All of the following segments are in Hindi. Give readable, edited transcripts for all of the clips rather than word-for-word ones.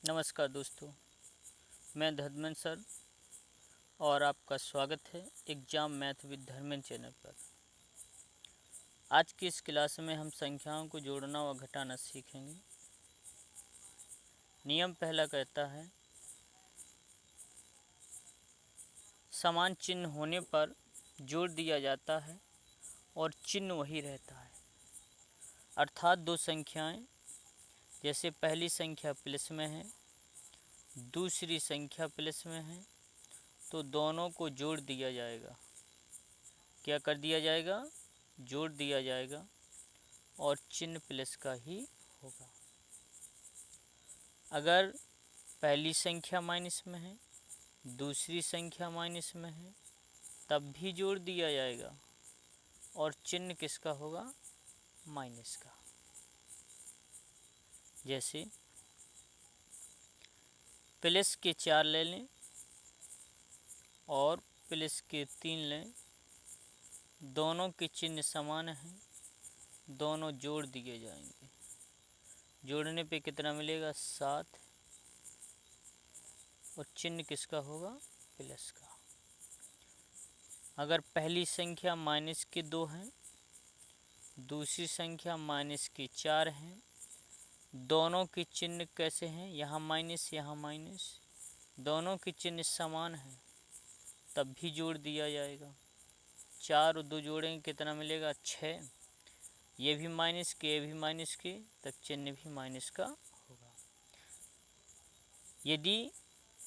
नमस्कार दोस्तों, मैं धर्मेंद्र सर और आपका स्वागत है exam math with Dharmendra channel पर। आज की इस क्लास में हम संख्याओं को जोड़ना व घटाना सीखेंगे। नियम पहला कहता है समान चिन्ह होने पर जोड़ दिया जाता है और चिन्ह वही रहता है। अर्थात दो संख्याएं जैसे पहली संख्या प्लस में है, दूसरी संख्या प्लस में है, तो दोनों को जोड़ दिया जाएगा। क्या कर दिया जाएगा? जोड़ दिया जाएगा और चिन्ह प्लस का ही होगा। अगर पहली संख्या माइनस में है, दूसरी संख्या माइनस में है, तब भी जोड़ दिया जाएगा और चिन्ह किसका होगा? माइनस का। जैसे प्लस के 4 ले लें और प्लस के 3 लें, दोनों के चिन्ह समान हैं, दोनों जोड़ दिए जाएंगे। जोड़ने पे कितना मिलेगा? 7 और चिन्ह किसका होगा? प्लस का। अगर पहली संख्या माइनस के 2 हैं, दूसरी संख्या माइनस के 4 हैं, दोनों के चिन्ह कैसे हैं? यहाँ माइनस यहाँ माइनस, दोनों के चिन्ह समान हैं, तब भी जोड़ दिया जाएगा। 4 और 2 जोड़ेंगे कितना मिलेगा? 6। ये भी माइनस के, ये भी माइनस के, तब चिन्ह भी माइनस का होगा। यदि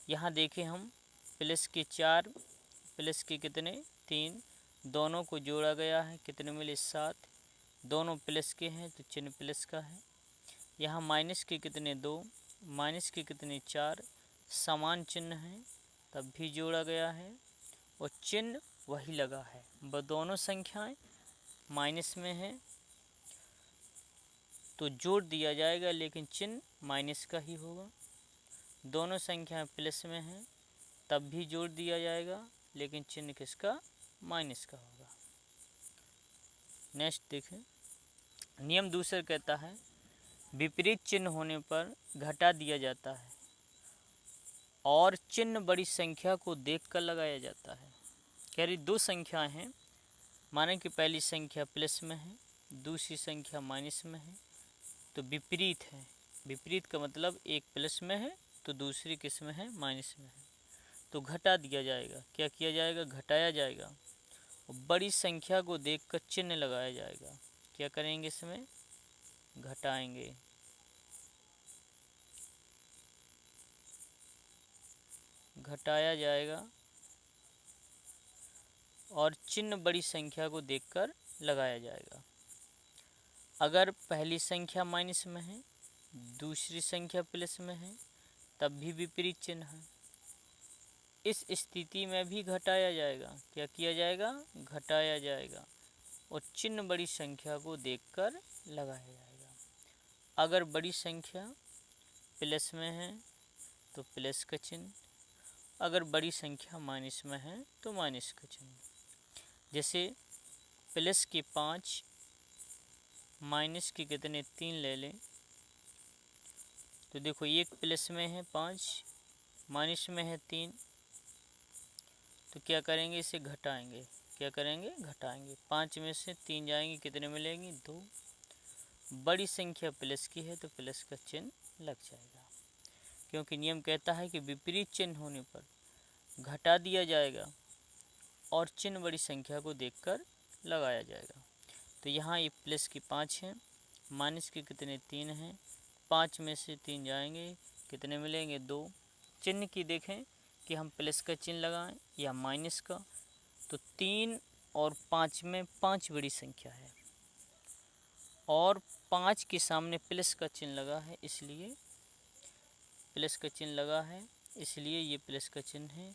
यहाँ देखें हम प्लस के 4 प्लस के कितने? 3, दोनों को जोड़ा गया है, कितने मिले? 7। दोनों प्लस के हैं तो चिन्ह प्लस का है। यहाँ माइनस के कितने? 2, माइनस के कितने? 4, समान चिन्ह हैं, तब भी जोड़ा गया है और चिन्ह वही लगा है। वह दोनों संख्याएं माइनस में हैं तो जोड़ दिया जाएगा, लेकिन चिन्ह माइनस का ही होगा। दोनों संख्याएं प्लस में हैं तब भी जोड़ दिया जाएगा, लेकिन चिन्ह किसका? माइनस का होगा। नेक्स्ट देखें, नियम दूसरा कहता है विपरीत चिन्ह होने पर घटा दिया जाता है और चिन्ह बड़ी संख्या को देखकर लगाया जाता है। कह रही दो संख्याएं हैं, माने कि पहली संख्या प्लस में है, दूसरी संख्या माइनस में है, तो विपरीत है। विपरीत का मतलब एक प्लस में है तो दूसरी किस में है? माइनस में है, तो घटा दिया जाएगा। क्या किया जाएगा? घटाया जाएगा। बड़ी संख्या को देखकर चिन्ह लगाया जाएगा। क्या करेंगे? इसमें घटाएंगे। घटाया जाएगा और चिन्ह बड़ी संख्या को देखकर लगाया जाएगा। अगर पहली संख्या माइनस में है, दूसरी संख्या प्लस में है, तब भी विपरीत चिन्ह है। इस स्थिति में भी घटाया जाएगा। क्या किया जाएगा? घटाया जाएगा और चिन्ह बड़ी संख्या को देखकर लगाया जाएगा। अगर बड़ी संख्या प्लस में है तो प्लस का चिन्ह, अगर बड़ी संख्या माइनस में है तो माइनस का चिन्ह। जैसे प्लस के 5 माइनस के कितने? 3 ले लें, तो देखो एक प्लस में है 5, माइनस में है 3, तो क्या करेंगे? इसे घटाएंगे। क्या करेंगे? घटाएंगे। 5 में से 3 जाएंगे, कितने मिलेंगे? 2। बड़ी संख्या प्लस की है तो प्लस का चिन्ह लग जाएगा, क्योंकि नियम कहता है कि विपरीत चिन्ह होने पर घटा दिया जाएगा और चिन्ह बड़ी संख्या को देखकर लगाया जाएगा। तो यहाँ ये प्लस की 5 है, माइनस के कितने? 3 हैं, 5 में से 3 जाएंगे, कितने मिलेंगे? 2। चिन्ह की देखें कि हम प्लस का चिन्ह लगाएं या माइनस का, तो 3 और 5 में 5 बड़ी संख्या है और 5 के सामने प्लस का चिन्ह लगा है, इसलिए प्लस का चिन्ह लगा है, इसलिए ये प्लस का चिन्ह है,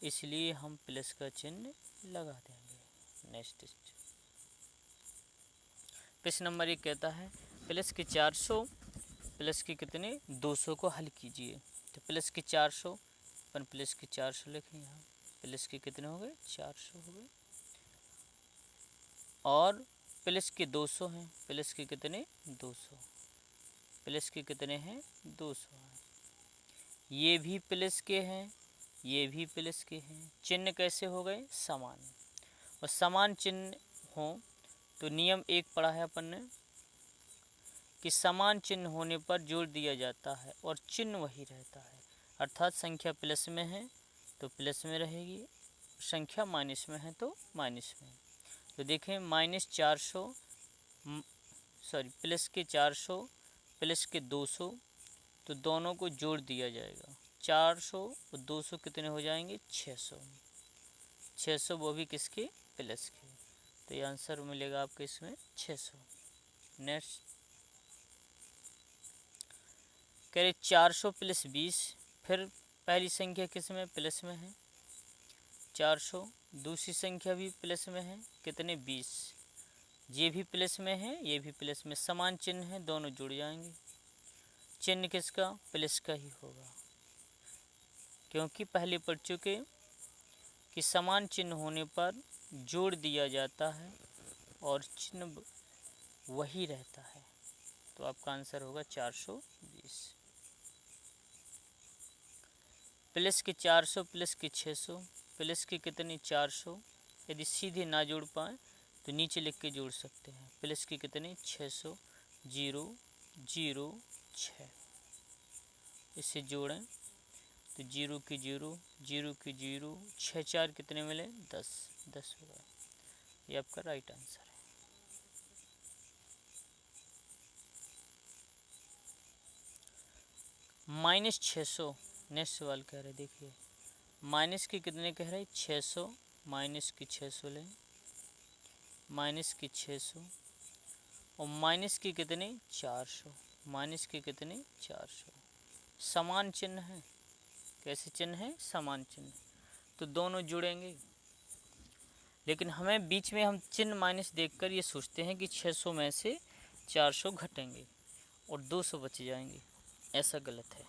इसलिए हम प्लस का चिन्ह लगा देंगे। नेक्स्ट प्रश्न नंबर 1 कहता है प्लस के 400 प्लस के कितने? 200 को हल कीजिए। तो प्लस के 400 अपन प्लस के 400 लिखें, यहाँ प्लस के कितने हो गए? 400 हो गए। और प्लस के 200 हैं, प्लस के कितने? 200। प्लस के कितने हैं? 200 हैं। ये भी प्लस के हैं, ये भी प्लस के हैं, चिन्ह कैसे हो गए? समान। और समान चिन्ह हो तो नियम एक पढ़ा है अपन ने कि समान चिन्ह होने पर जोड़ दिया जाता है और चिन्ह वही रहता है। अर्थात संख्या प्लस में है तो प्लस में रहेगी, संख्या माइनस में है तो माइनस में। तो देखें -400 प्लस के 400 प्लस के 200, तो दोनों को जोड़ दिया जाएगा। 400 और 200 कितने हो जाएंगे? 600। 600 वो भी किसके? प्लस के। तो ये आंसर मिलेगा आपके इसमें 600। नेक्स्ट कह रहे 400 प्लस 20, फिर पहली संख्या किस में? प्लस में है 400, दूसरी संख्या भी प्लस में है कितने? 20। ये भी प्लस में है, ये भी प्लस में, समान चिन्ह है, दोनों जुड़ जाएंगे। चिन्ह किसका? प्लस का ही होगा, क्योंकि पहले पढ़ चुके कि समान चिन्ह होने पर जोड़ दिया जाता है और चिन्ह वही रहता है। तो आपका आंसर होगा 420। प्लस के 400 प्लस के 600, प्लस के कितने? 400। यदि सीधे ना जोड़ पाए तो नीचे लिख के जोड़ सकते हैं। प्लस के कितने? 600, 0 0 6। इसे जोड़ें तो 0 की 0, 0 की 0, 6 4 कितने मिले? 10। 10 होगा। ये आपका राइट आंसर है। -600 नेक्स्ट सवाल कह रहे, देखिए माइनस के कितने कह रहे? 600, माइनस की 600 लें, माइनस की 600 और माइनस के कितने? 400, माइनस के कितने? 400। समान चिन्ह है। कैसे चिन्ह है? समान चिन्ह। तो दोनों जुड़ेंगे, लेकिन हमें बीच में हम चिन्ह माइनस देखकर ये सोचते हैं कि 600 में से 400 घटेंगे और 200 बच जाएंगे। ऐसा गलत है,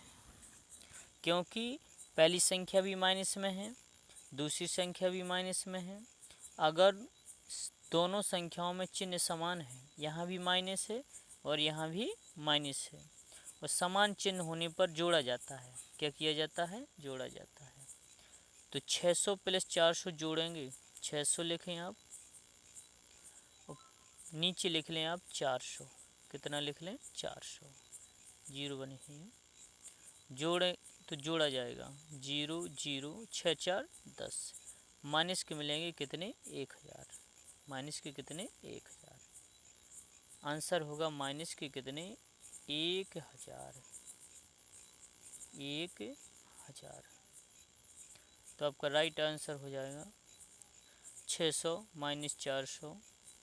क्योंकि पहली संख्या भी माइनस में है, दूसरी संख्या भी माइनस में है। अगर दोनों संख्याओं में चिन्ह समान है, यहाँ भी माइनस है और यहाँ भी माइनस है, और समान चिन्ह होने पर जोड़ा जाता है। क्या किया जाता है? जोड़ा जाता है। तो 600 प्लस 400 जोड़ेंगे, 600 लिखें आप और नीचे लिख लें आप 400। कितना लिख लें? 400। 0 बने हैं, जोड़े तो जोड़ा जाएगा 0 0 6 4 10। माइनस के मिलेंगे कितने? 1000। माइनस के कितने? 1000। आंसर होगा माइनस के कितने? 1000। 1000। तो आपका राइट आंसर हो जाएगा 600 माइनस 400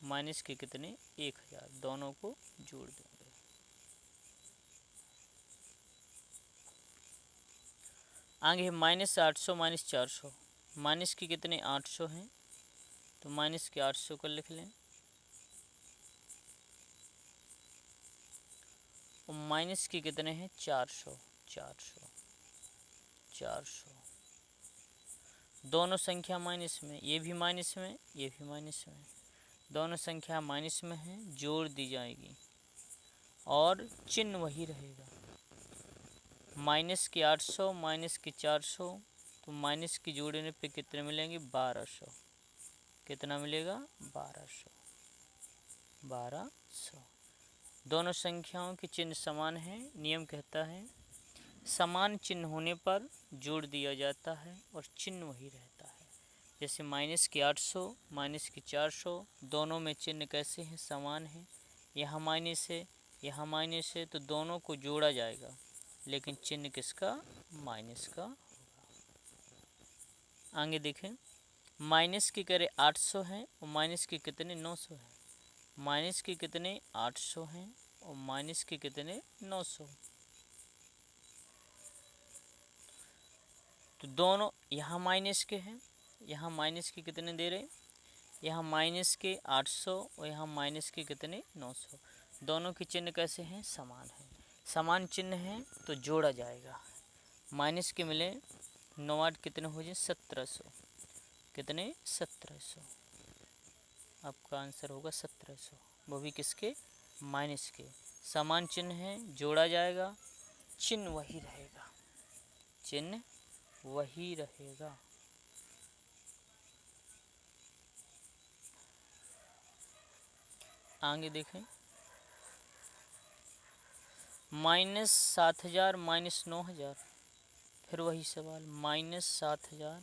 माइनस के कितने? 1000। दोनों को जोड़ देंगे। आगे है -800 माइनस 400। माइनस के कितने? 800 हैं, तो माइनस के 800 कर लिख लें, और माइनस के कितने हैं? 400। 400 400। दोनों संख्या माइनस में, ये भी माइनस में, ये भी माइनस में, दोनों संख्या माइनस में है, जोड़ दी जाएगी और चिन्ह वही रहेगा। माइनस के 800 माइनस के 400, तो माइनस की जोड़ने पे कितने मिलेंगे? 1200। कितना मिलेगा? 1200। 1200। दोनों संख्याओं के चिन्ह समान हैं। नियम कहता है समान चिन्ह होने पर जोड़ दिया जाता है और चिन्ह वही रहता है। जैसे माइनस के 800 माइनस के 400, दोनों में चिन्ह कैसे हैं? समान हैं। यहाँ माइनस है, यहाँ माइनस है, तो दोनों को जोड़ा जाएगा, लेकिन चिन्ह किसका? माइनस का होगा। आगे देखें, माइनस के करे 800 हैं और माइनस के कितने? 900 हैं। माइनस के कितने? 800 हैं और माइनस के कितने? 900। तो दोनों यहाँ माइनस के हैं, यहाँ माइनस के कितने दे रहे? यहाँ माइनस के 800 और यहाँ माइनस के कितने? 900। दोनों के चिन्ह कैसे हैं? समान हैं। समान चिन्ह है तो जोड़ा जाएगा। माइनस के मिले 9 8 कितने हो जाए? 1700। कितने? 1700। आपका आंसर होगा 1700। वो भी किसके? माइनस के। समान चिन्ह है, जोड़ा जाएगा, चिन्ह वही रहेगा। चिन्ह वही रहेगा। आगे देखें, -7,000 -9,000, फिर वही सवाल, -7,000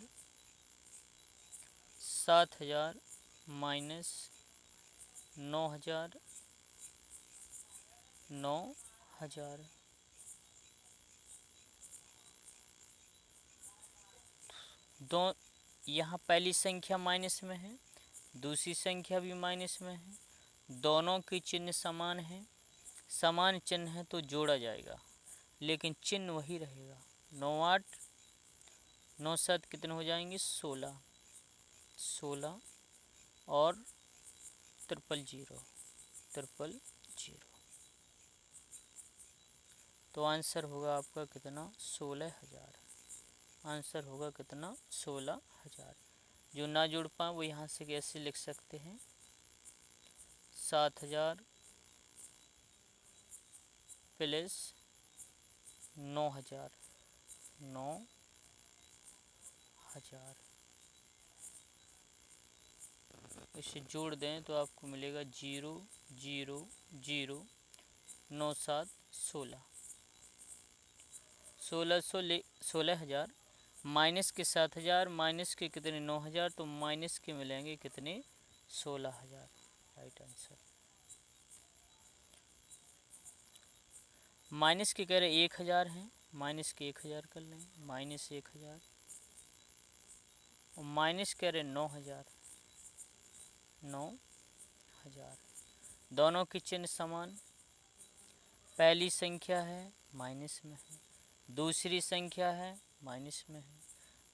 -9,000 9,000। दो यहाँ पहली संख्या माइनस में है, दूसरी संख्या भी माइनस में है, दोनों की चिन्ह समान है, समान चिन्ह है तो जोड़ा जाएगा, लेकिन चिन्ह वही रहेगा। 9 8 9 7 कितने हो जाएंगे? 16 16 और 000 000। तो आंसर होगा आपका कितना? 16,000। आंसर होगा कितना? 16,000। जो ना जोड़ पाए वो यहाँ से कैसे लिख सकते हैं? 7,000 प्लस 9,000 9,000। इसे जोड़ दें तो आपको मिलेगा 0 0 0 9 7 16। 16,000 माइनस के 7,000 माइनस के कितने? 9,000, तो माइनस के मिलेंगे कितने? 16,000। Right answer. माइनस के कह रहे 1,000 हैं, माइनस के 1,000 कर लें, -1,000। और माइनस कह रहे 9,000 9,000। दोनों की चिन्ह समान, पहली संख्या है माइनस में है, दूसरी संख्या है माइनस में है,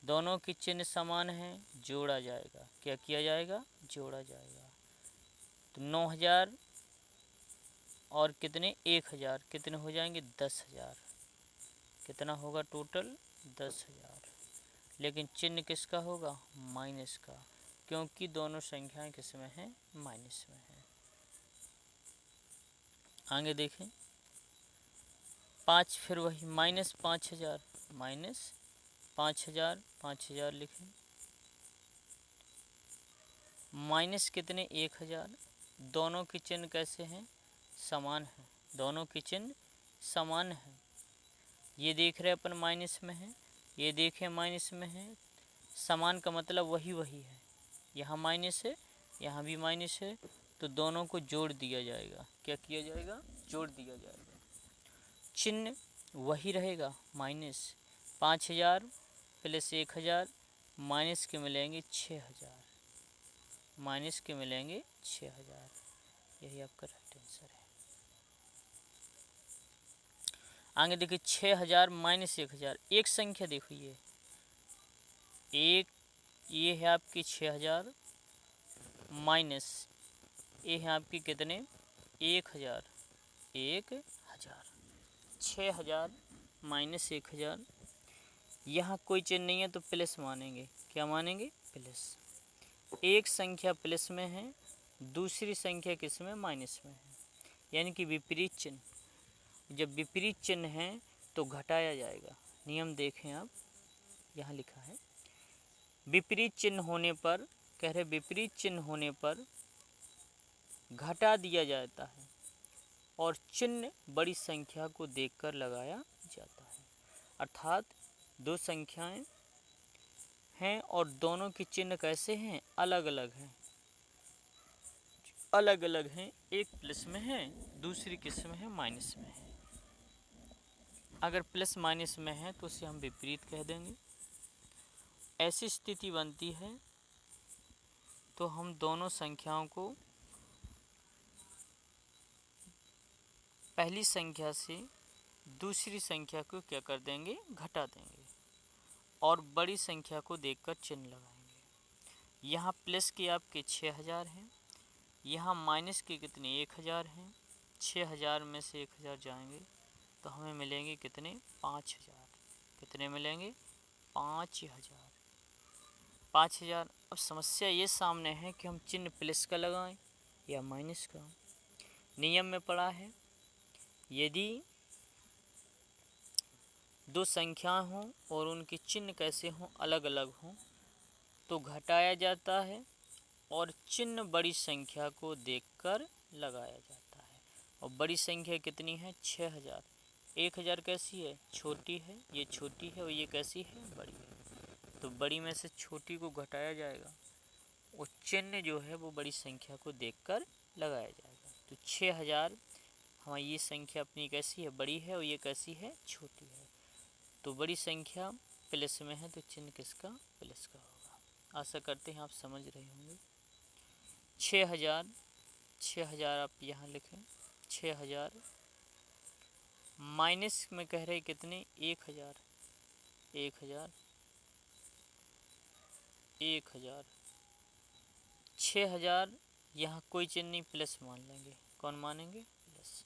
दोनों की चिन्ह समान है, जोड़ा जाएगा। क्या किया जाएगा? जोड़ा जाएगा। तो 9,000 और कितने? 1,000 कितने हो जाएंगे? 10,000। कितना होगा टोटल? 10,000। लेकिन चिन्ह किसका होगा? माइनस का, क्योंकि दोनों संख्याएं किस में हैं? माइनस में हैं। आगे देखें, 5, फिर वही -5,000 -5,000 5,000 लिखें, माइनस कितने? 1,000। दोनों की चिन्ह कैसे हैं? समान है, दोनों की चिन्ह समान है। ये देख रहे अपन माइनस में है, ये देखें माइनस में है, समान का मतलब वही है। यहाँ माइनस है, यहाँ भी माइनस है, तो दोनों को जोड़ दिया जाएगा। क्या किया जाएगा? जोड़ दिया जाएगा। चिन्ह वही रहेगा, माइनस। 5,000 प्लस 1,000 माइनस के मिलेंगे 6,000, माइनस के मिलेंगे 6,000। यही आपका राइट आंसर है। आगे देखिए, 6,000 माइनस 1,000। एक संख्या देखो, ये है आपकी 6,000 माइनस ये है आपकी कितने? 1,000 1,000। 6,000 माइनस 1,000, यहाँ कोई चिन्ह नहीं है तो प्लस मानेंगे। क्या मानेंगे? प्लस। एक संख्या प्लस में है, दूसरी संख्या किस में? माइनस में है, यानी कि विपरीत चिन्ह। जब विपरीत चिन्ह है तो घटाया जाएगा। नियम देखें आप, यहाँ लिखा है विपरीत चिन्ह होने पर, कह रहे विपरीत चिन्ह होने पर घटा दिया जाता है और चिन्ह बड़ी संख्या को देखकर लगाया जाता है। अर्थात दो संख्याएं हैं और दोनों के चिन्ह कैसे हैं? अलग अलग हैं, अलग अलग हैं। एक प्लस में है, दूसरी किस में है? माइनस में है। अगर प्लस माइनस में है तो उसे हम विपरीत कह देंगे। ऐसी स्थिति बनती है तो हम दोनों संख्याओं को पहली संख्या से दूसरी संख्या को क्या कर देंगे? घटा देंगे और बड़ी संख्या को देखकर चिन्ह लगाएंगे। यहाँ प्लस के आपके 6,000 हैं, यहाँ माइनस के कितने? 1,000 हैं। 6,000 में से 1,000 जाएंगे तो हमें मिलेंगे कितने? 5,000। कितने मिलेंगे? 5,000। 5,000। अब समस्या ये सामने है कि हम चिन्ह प्लस का लगाएं या माइनस का। नियम में पढ़ा है, यदि दो संख्या हों और उनके चिन्ह कैसे हों, अलग अलग हों, तो घटाया जाता है और चिन्ह बड़ी संख्या को देखकर लगाया जाता है। और बड़ी संख्या कितनी है? 6000। 1000 कैसी है? छोटी है, ये छोटी है, और ये कैसी है? बड़ी है। तो बड़ी में से छोटी को घटाया जाएगा और चिन्ह जो है वो बड़ी संख्या को देखकर लगाया जाएगा। तो 6000 हमारी ये संख्या अपनी कैसी है? बड़ी है, और ये कैसी है? छोटी है। तो बड़ी संख्या प्लस में है तो चिन्ह किसका? प्लस का होगा। आशा करते हैं आप समझ रहे होंगे। 6000, 6000 आप यहाँ लिखें। 6000 माइनस में कह रहे कितने? 1000। 1000 1000 6000 यहाँ कोई चिन्ह नहीं, प्लस मान लेंगे। कौन मानेंगे? प्लस।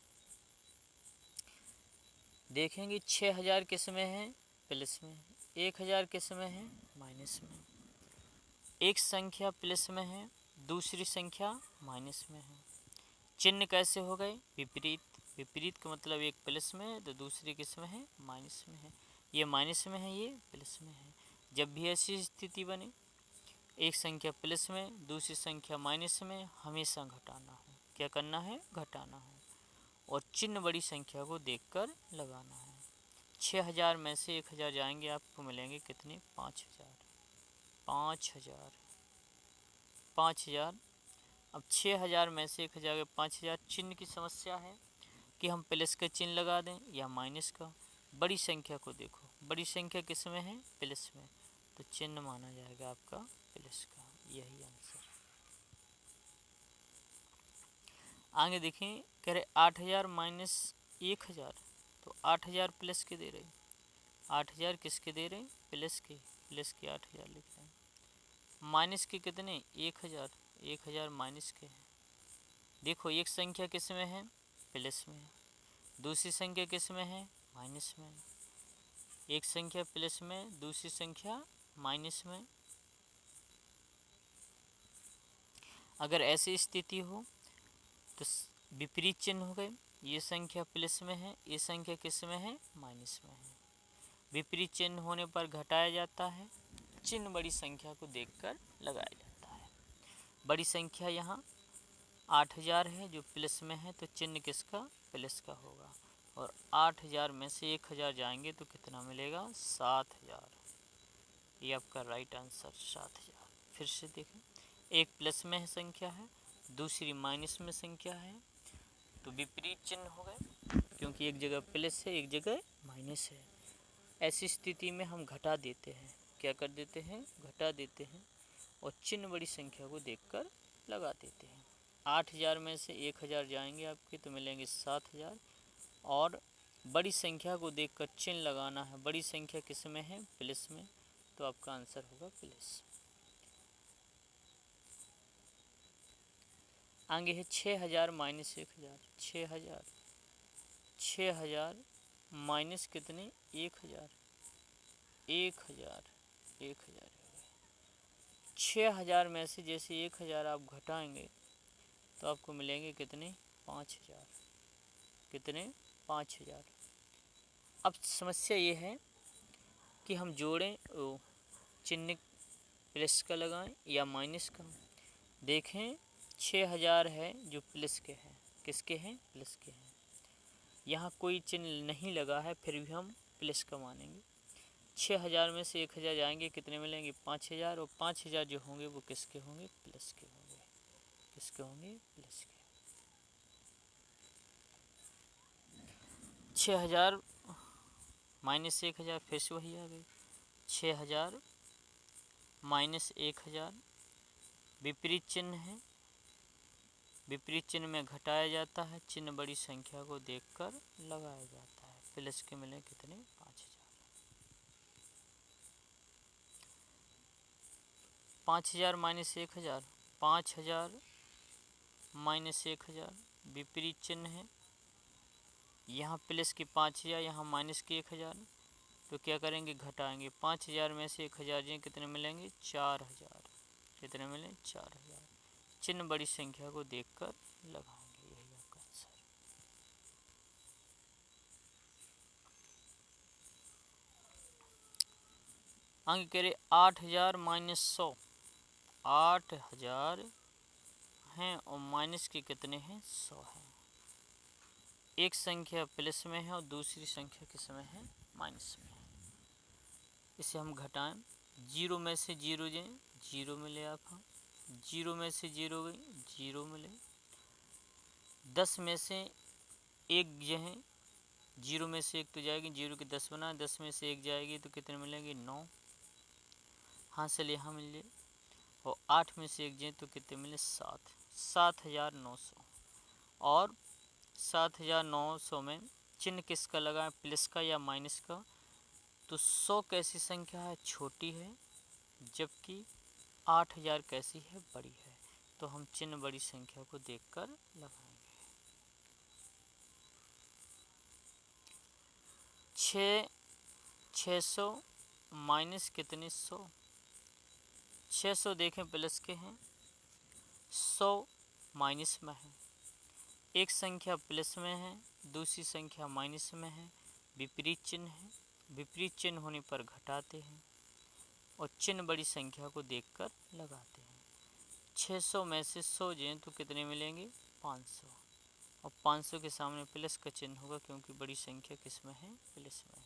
देखेंगे 6000 किस में है? प्लस में। 1000 किस में है? माइनस में। एक संख्या प्लस में है, दूसरी संख्या माइनस में है। चिन्ह कैसे हो गए? विपरीत। विपरीत का मतलब एक प्लस में है तो दूसरी किस में है? माइनस में है। ये माइनस में है, ये प्लस में है। जब भी ऐसी स्थिति बने, एक संख्या प्लस में दूसरी संख्या माइनस में, हमेशा घटाना हो। क्या करना है? घटाना हो। और चिन्ह बड़ी संख्या को देखकर लगाना है। 6000 में से 1000 जाएंगे, आपको मिलेंगे कितने? 5000। 5000 5000। अब 6000 में से 1000 5000। चिन्ह की समस्या है कि हम प्लस का चिन्ह लगा दें या माइनस का। बड़ी संख्या को देखो, बड़ी संख्या किस में है? प्लस में, तो चिन्ह माना जाएगा आपका प्लस का। यही आंसर। आगे देखें, कह रहे 8000 माइनस 1000, तो 8000 प्लस के दे रहे। 8000 किसके दे रहे? प्लस के। प्लस के 8000 लिख रहे हैं। माइनस के कितने? 1000। 1000 माइनस के हैं। देखो एक संख्या किस में है? प्लस में है। दूसरी संख्या किस में है? माइनस में। एक संख्या प्लस में, दूसरी संख्या माइनस में। अगर ऐसी स्थिति हो तो विपरीत चिन्ह हो गए। ये संख्या प्लस में है, ये संख्या किस में है? माइनस में है। विपरीत चिन्ह होने पर घटाया जाता है, चिन्ह बड़ी संख्या को देखकर लगाया जाता है। बड़ी संख्या यहाँ 8000 है जो प्लस में है, तो चिन्ह किसका? प्लस का होगा। और 8000 में से 1000 जाएंगे तो कितना मिलेगा? 7000। ये आपका राइट आंसर 7000। फिर से देखें, एक प्लस में है संख्या है, दूसरी माइनस में संख्या है, तो विपरीत चिन्ह हो गए, क्योंकि एक जगह प्लस है एक जगह माइनस है। ऐसी स्थिति में हम घटा देते हैं। क्या कर देते हैं? घटा देते हैं और चिन्ह बड़ी संख्या को देखकर लगा देते हैं। 8000 में से 1000 जाएंगे आपके तो मिलेंगे 7000। और बड़ी संख्या को देखकर चिन्ह लगाना है। बड़ी संख्या किस में है? प्लस में, तो आपका आंसर होगा प्लस। आगे है 6000 माइनस 1000। 6000 6000 माइनस कितने? 1000। 1000 1000 6000 में से जैसे 1000 आप घटाएंगे तो आपको मिलेंगे कितने? 5000। कितने? 5000। अब समस्या ये है कि हम जोड़ें, चिन्ह प्लस का लगाएं या माइनस का। देखें 6000 है जो प्लस के हैं। किसके हैं? प्लस के हैं। यहाँ कोई चिन्ह नहीं लगा है, फिर भी हम प्लस का मानेंगे। 6000 में से 1000 जाएंगे, कितने मिलेंगे? 5000। और 5000 जो होंगे वो किसके होंगे? प्लस के होंगे। किसके होंगे? प्लस के। 6000 माइनस 1000, फिर से वही आ गई। 6000 माइनस 1000, विपरीत चिन्ह है। विपरीत चिन्ह में घटाया जाता है, चिन्ह बड़ी संख्या को देखकर लगाया जाता है। प्लस के मिले कितने? 5000। 5000 माइनस 1000, 5000 माइनस 1000, विपरीत चिन्ह है। यहाँ प्लस की 5000, यहाँ माइनस की 1000, तो क्या करेंगे? घटाएंगे। 5000 में से 1000 जी कितने मिलेंगे? 4000। कितने मिले? 4000। चिन्ह बड़ी संख्या को देखकर लगाएंगे। यही आपका आंसर। अंक कह रहे 8000 माइनस 100, 8000 हैं और माइनस के कितने हैं 100 हैं। एक संख्या प्लस में है और दूसरी संख्या किस में है माइनस में है। इसे हम घटाएं, 0 में से 0 जाए 0 मिले आपको, 0 में से 0 गई 0 मिले, 10 में से 1 जो है 0 में से 1 तो जाएगी, 0 के 10 बना, 10 में से 1 जाएगी तो कितने मिलेंगे 9, हासिल यहाँ मिले, और 8 में से 1 जाए तो कितने मिले 7, 7900। और 7900 में चिन्ह किसका लगा, प्लस का या माइनस का। तो 100 कैसी संख्या है छोटी है, जबकि 8000 कैसी है बड़ी है। तो हम चिन्ह बड़ी संख्या को देखकर लगाएंगे। 600 माइनस कितने 100, 600 देखें प्लस के हैं, 100 माइनस में है। एक संख्या प्लस में है, दूसरी संख्या माइनस में है, विपरीत चिन्ह है। विपरीत चिन्ह होने पर घटाते हैं और चिन्ह बड़ी संख्या को देखकर लगाते हैं। 600 में से 100 जाएं तो कितने मिलेंगे 500, और 500 के सामने प्लस का चिन्ह होगा क्योंकि बड़ी संख्या किस में है प्लस में।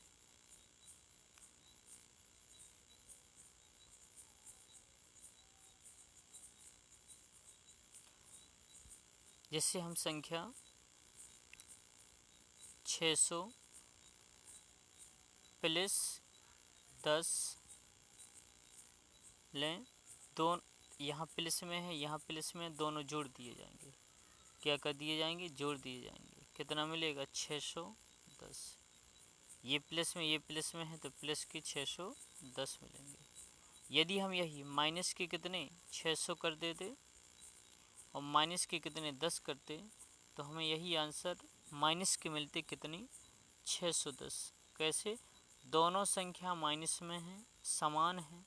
जैसे हम संख्या 600 प्लस 10 लें, दोनों यहाँ प्लस में है यहाँ प्लस में, दोनों जोड़ दिए जाएंगे। क्या कर दिए जाएंगे, जोड़ दिए जाएंगे। कितना मिलेगा 610, ये प्लस में है तो प्लस के 610 मिलेंगे। यदि हम यही माइनस के कितने 600 कर देते और माइनस के कितने 10 करते तो हमें यही आंसर माइनस के मिलते कितनी 610। कैसे, दोनों संख्या माइनस में है, समान है,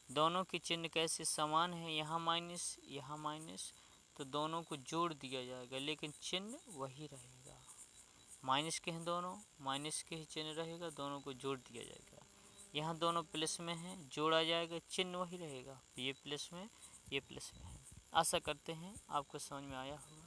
दोनों के चिन्ह कैसे समान है, यहाँ माइनस, तो दोनों को जोड़ दिया जाएगा लेकिन चिन्ह वही रहेगा। माइनस के हैं दोनों, माइनस के ही चिन्ह रहेगा, दोनों को जोड़ दिया जाएगा। यहाँ दोनों प्लस में हैं, जोड़ा जाएगा, चिन्ह वही रहेगा, ये प्लस में ये प्लस में है। आशा करते हैं आपको समझ में आया होगा।